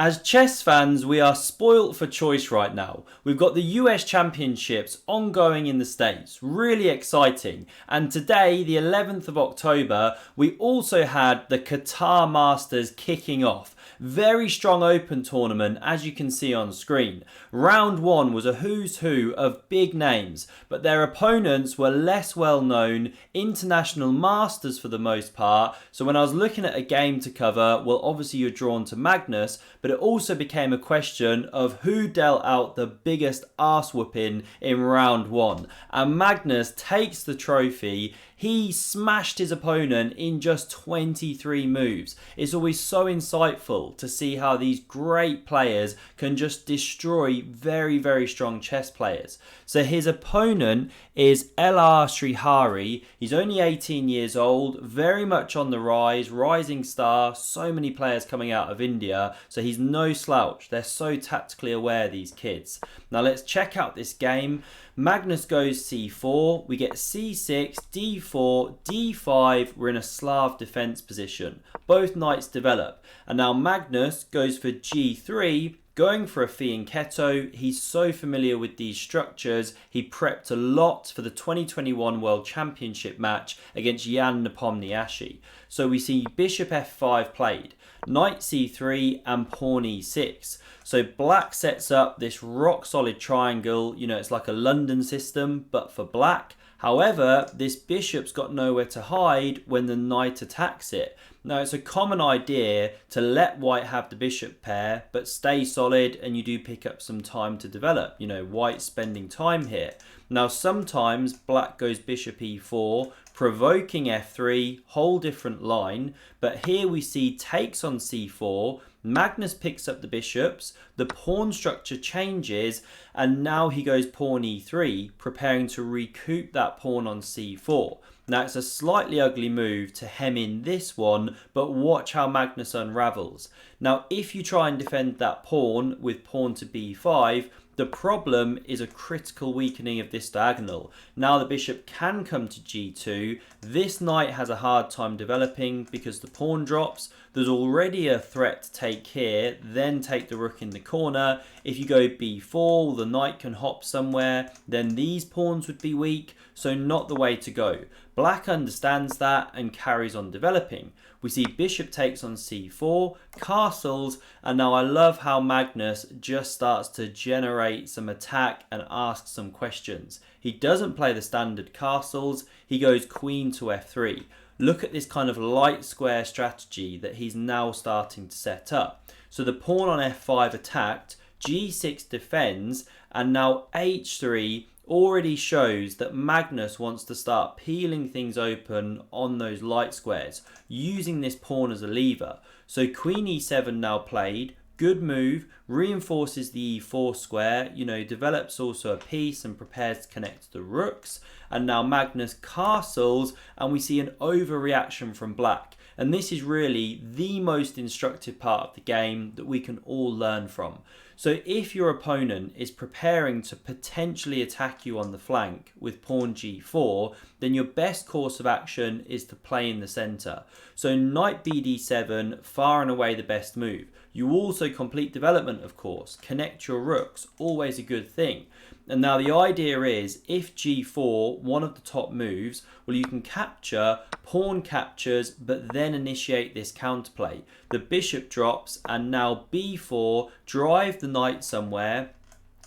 As chess fans, we are spoilt for choice right now. We've got the US Championships ongoing in the States, really exciting. And today, the 11th of October, we also had the Qatar Masters kicking off. Very strong open tournament, as you can see on screen. Round one was a who's who of big names, but their opponents were less well known, international masters for the most part. So when I was looking at a game to cover, well, obviously you're drawn to Magnus, but it also became a question of who dealt out the biggest arse whooping in round one. And Magnus takes the trophy. He smashed his opponent in just 23 moves. It's always so insightful to see how these great players can just destroy very, very strong chess players. So his opponent is Srihari. He's only 18 years old, very much on the rise, rising star, so many players coming out of India. So he's no slouch. They're so tactically aware, these kids. Now let's check out this game. Magnus goes c4, we get c6, d4, d5, we're in a Slav defense position. Both knights develop. And now Magnus goes for g3, going for a fianchetto. He's so familiar with these structures. He prepped a lot for the 2021 World Championship match against Jan Nepomniachtchi. So we see bishop f5 played, knight c3 and pawn e6. So black sets up this rock solid triangle. You know, it's like a London system, but for black. However, this bishop's got nowhere to hide when the knight attacks it. Now, it's a common idea to let white have the bishop pair, but stay solid, and you do pick up some time to develop. You know, white's spending time here. Now, sometimes black goes bishop e4, provoking f3, whole different line. But here we see takes on c4, Magnus picks up the bishops, the pawn structure changes, and now he goes pawn e3, preparing to recoup that pawn on c4. Now it's a slightly ugly move to hem in this one, but watch how Magnus unravels. Now if you try and defend that pawn with pawn to b5, the problem is a critical weakening of this diagonal. Now the bishop can come to g2. This knight has a hard time developing because the pawn drops. There's already a threat to take here, then take the rook in the corner. If you go b4, the knight can hop somewhere. Then these pawns would be weak, so not the way to go. Black understands that and carries on developing. We see bishop takes on c4, castles, and now I love how Magnus just starts to generate some attack and ask some questions. He doesn't play the standard castles, he goes queen to f3. Look at this kind of light square strategy that he's now starting to set up. So the pawn on f5 attacked, g6 defends, and now h3 already shows that Magnus wants to start peeling things open on those light squares, using this pawn as a lever. So queen e7 now played, good move, reinforces the e4 square, you know, develops also a piece and prepares to connect to the rooks. And now Magnus castles, and we see an overreaction from black. And this is really the most instructive part of the game that we can all learn from. So if your opponent is preparing to potentially attack you on the flank with pawn g4, then your best course of action is to play in the center. So knight bd7, far and away the best move. You also complete development, of course. Connect your rooks, always a good thing. And now the idea is, if g4, one of the top moves, well, you can capture, pawn captures, but then initiate this counterplay. The bishop drops, and now b4, drive the knight somewhere.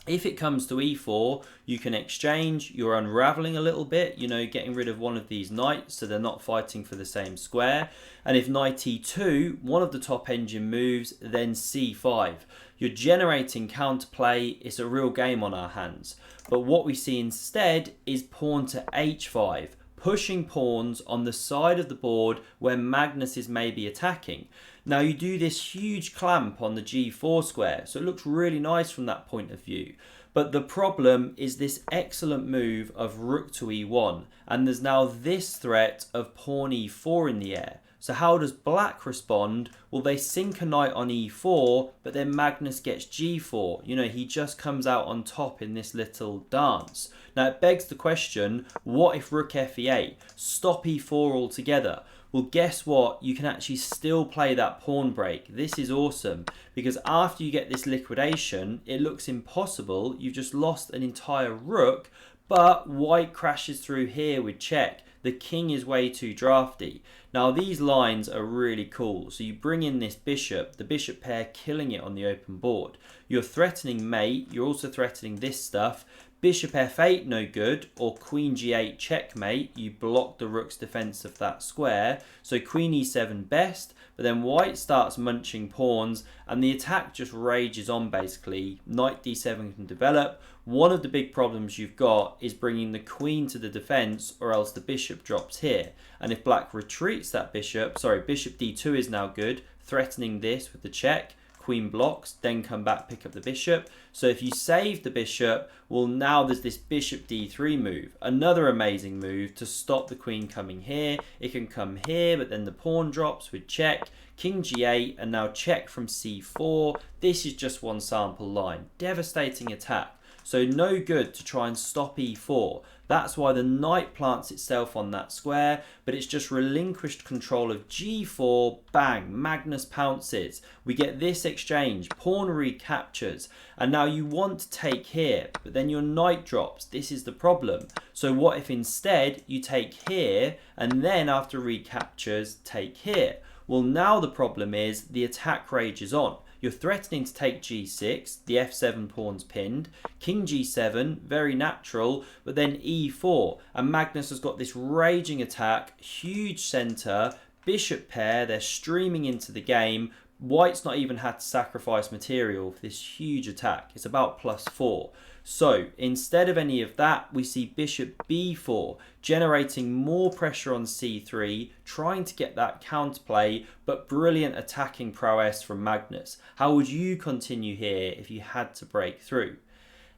If it comes to e4, you can exchange, you're unraveling a little bit, you know, getting rid of one of these knights so they're not fighting for the same square. And if knight e2, one of the top engine moves, then c5. You're generating counterplay, it's a real game on our hands. But what we see instead is pawn to h5, pushing pawns on the side of the board where Magnus is maybe attacking. Now you do this huge clamp on the g4 square, so it looks really nice from that point of view. But the problem is this excellent move of rook to e1, and there's now this threat of pawn e4 in the air. So how does black respond? Well, they sink a knight on e4, but then Magnus gets g4. You know, he just comes out on top in this little dance. Now it begs the question, what if rook f e8? Stop e4 altogether. Well, guess what? You can actually still play that pawn break. This is awesome because after you get this liquidation, it looks impossible. You've just lost an entire rook, but white crashes through here with check. The king is way too drafty. Now these lines are really cool. So you bring in this bishop, the bishop pair killing it on the open board. You're threatening mate, you're also threatening this stuff. Bishop f8 no good, or queen g8 checkmate, you block the rook's defense of that square. So queen e7 best, but then white starts munching pawns and the attack just rages on basically. Knight d7 can develop. One of the big problems you've got is bringing the queen to the defense, or else the bishop drops here. And if black retreats that bishop, bishop d2 is now good, threatening this with the check. Queen blocks, then come back, pick up the bishop. So if you save the bishop, well, now there's this bishop d3 move. Another amazing move to stop the queen coming here. It can come here, but then the pawn drops with check. King g8, and now check from c4. This is just one sample line. Devastating attack. So no good to try and stop e4. That's why the knight plants itself on that square, but it's just relinquished control of g4, bang, Magnus pounces. We get this exchange, pawn recaptures, and now you want to take here, but then your knight drops. This is the problem. So what if instead you take here, and then after recaptures, take here? Well, now the problem is the attack rages on. You're threatening to take g6, the f7 pawn's pinned, king g7, very natural, but then e4, and Magnus has got this raging attack, huge centre, bishop pair, they're streaming into the game. White's not even had to sacrifice material for this huge attack. It's about +4. So instead of any of that, we see bishop b4, generating more pressure on c3, trying to get that counterplay, but brilliant attacking prowess from Magnus. How would you continue here if you had to break through?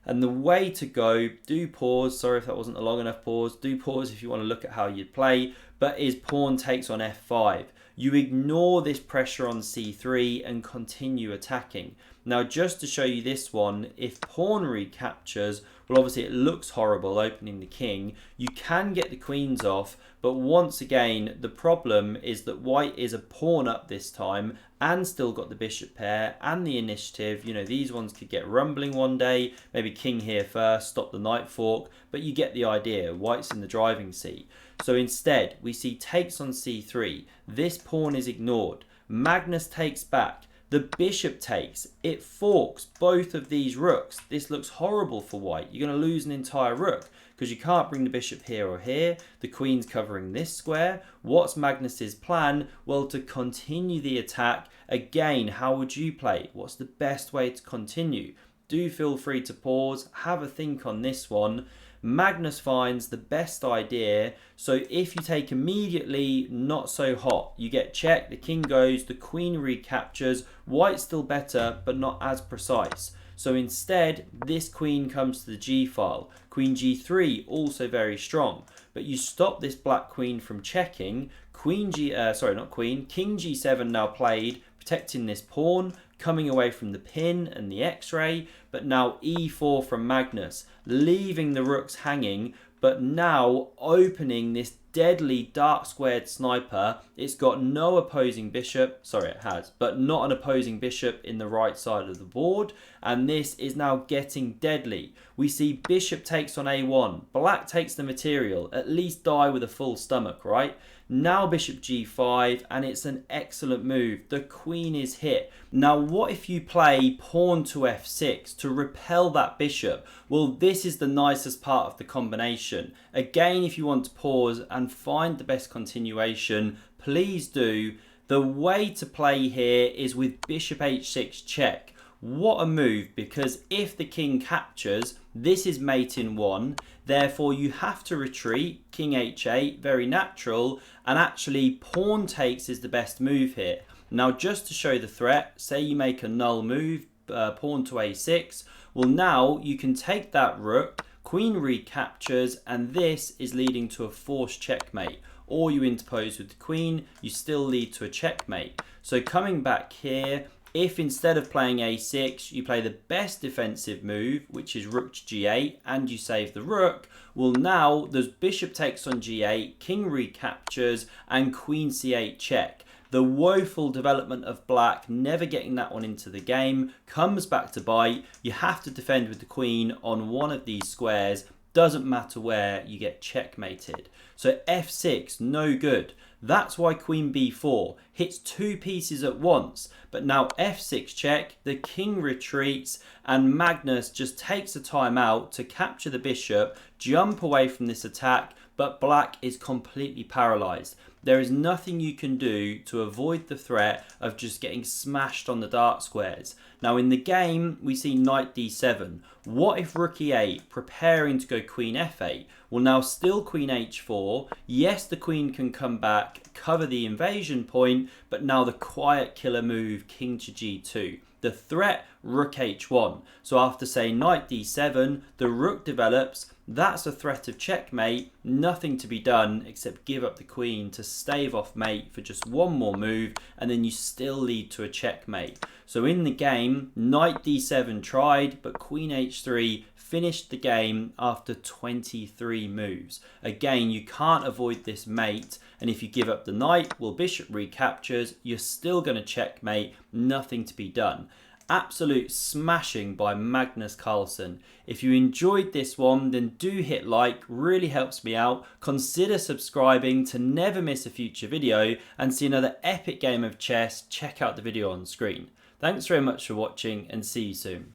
And the way to go, do pause, sorry if that wasn't a long enough pause, do pause if you want to look at how you'd play, but is pawn takes on f5. You ignore this pressure on c3 and continue attacking. Now just to show you this one, if pawn recaptures, well obviously it looks horrible opening the king. You can get the queens off, but once again the problem is that white is a pawn up this time and still got the bishop pair and the initiative. You know, these ones could get rumbling one day, maybe king here first, stop the knight fork, but you get the idea, white's in the driving seat. So instead we see takes on c3, this pawn is ignored, Magnus takes back, the bishop takes, it forks both of these rooks. This looks horrible for white. You're going to lose an entire rook because you can't bring the bishop here or here. The queen's covering this square. What's Magnus's plan? Well, to continue the attack. Again, how would you play? What's the best way to continue? Do feel free to pause, have a think on this one. Magnus finds the best idea. So if you take immediately, not so hot. You get check, the king goes, the queen recaptures. White's still better, but not as precise. So instead, this queen comes to the g file. Queen g3, also very strong. But you stop this black queen from checking. King g7 now played, protecting this pawn, coming away from the pin and the x-ray, but now e4 from Magnus, leaving the rooks hanging, but now opening this deadly dark squared sniper. It's got no opposing bishop, sorry it has, but not an opposing bishop in the right side of the board, and this is now getting deadly. We see bishop takes on a1, black takes the material, at least die with a full stomach, right? Now bishop g5, and it's an excellent move. The queen is hit. Now what if you play pawn to f6 to repel that bishop? Well, this is the nicest part of the combination. Again, if you want to pause and find the best continuation, please do. The way to play here is with bishop h6 check. What a move, because if the king captures, this is mate in one, therefore you have to retreat, king h8, very natural, and actually pawn takes is the best move here. Now just to show the threat, say you make a null move, pawn to a6, well now you can take that rook, queen recaptures, and this is leading to a forced checkmate. Or you interpose with the queen, you still lead to a checkmate. So coming back here, If instead of playing a6, you play the best defensive move, which is rook to g8, and you save the rook, well now the bishop takes on g8, king recaptures, and queen c8 check. The woeful development of black, never getting that one into the game, comes back to bite. You have to defend with the queen on one of these squares. Doesn't matter where, you get checkmated. So f6, no good. That's why queen b4 hits two pieces at once. But now f6 check, the king retreats, and Magnus just takes a time out to capture the bishop, jump away from this attack, but black is completely paralyzed. There is nothing you can do to avoid the threat of just getting smashed on the dark squares. Now in the game, we see knight d7. What if rook e8, preparing to go queen f8? Well, now still queen h4. Yes, the queen can come back, cover the invasion point, but now the quiet killer move, king to g2. The threat, rook h1. So after say knight d7, the rook develops. That's a threat of checkmate. Nothing to be done except give up the queen to stave off mate for just one more move, and then you still lead to a checkmate. So in the game, knight d7 tried, but queen h3 finished the game after 23 moves. Again, you can't avoid this mate, and if you give up the knight, well, bishop recaptures, you're still going to checkmate, nothing to be done. Absolute smashing by Magnus Carlsen. If you enjoyed this one, then do hit like, really helps me out. Consider subscribing to never miss a future video, and see another epic game of chess, check out the video on screen. Thanks very much for watching, and see you soon.